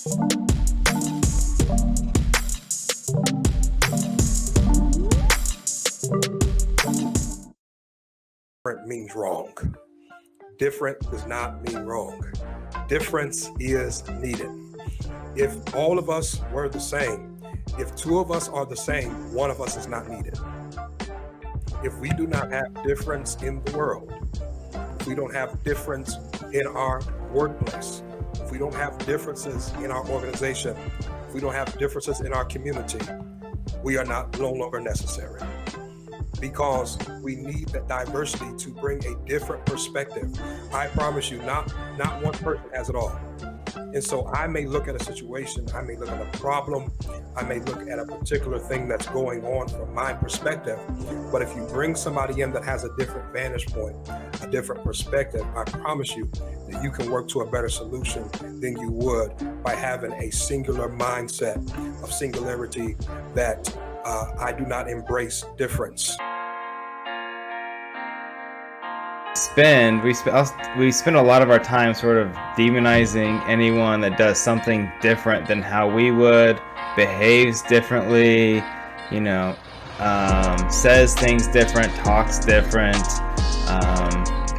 Different means wrong. Different does not mean wrong. Difference is needed. If all of us were the same, if two of us are the same, one of us is not needed. If we do not have difference in the world, if we don't have difference in our workplace, if we don't have differences in our organization, if we don't have differences in our community, we are no longer necessary. Because we need that diversity to bring a different perspective. I promise you, not one person has it all. And so I may look at a situation, I may look at a problem, I may look at a particular thing that's going on from my perspective. But if you bring somebody in that has a different vantage point, a different perspective, I promise you that you can work to a better solution than you would by having a singular mindset of singularity that I do not embrace difference. We spend a lot of our time sort of demonizing anyone that does something different than how we would, behaves differently, says things different, talks different,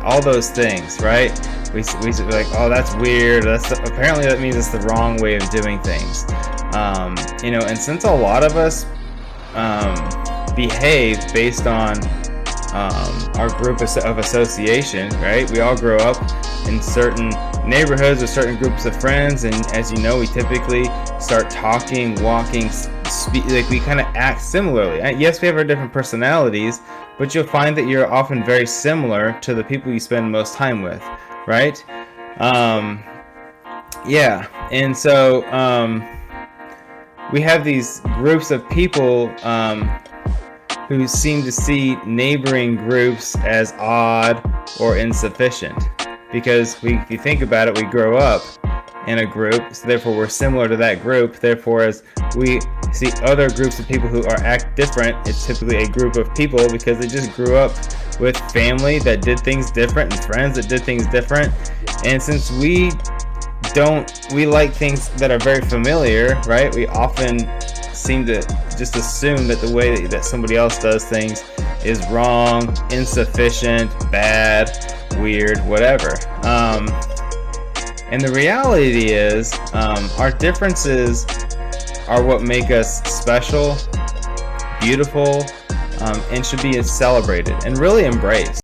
all those things, right? We like, oh, that's weird. Apparently that means it's the wrong way of doing things. And since a lot of us behave based on our group of association, right? We all grow up in certain neighborhoods with certain groups of friends, and as you know, we typically start talking, walking, like we kind of act similarly. Yes, we have our different personalities, but you'll find that you're often very similar to the people you spend most time with, right? And so we have these groups of people who seem to see neighboring groups as odd or insufficient. Because if you think about it, we grow up in a group, so therefore we're similar to that group. Therefore, as we see other groups of people who act different, it's typically a group of people because they just grew up with family that did things different and friends that did things different. And since we like things that are very familiar, right? We often seem to just assume that the way that somebody else does things is wrong, insufficient, bad, weird, whatever. And the reality is, our differences are what make us special, beautiful, and should be celebrated and really embraced.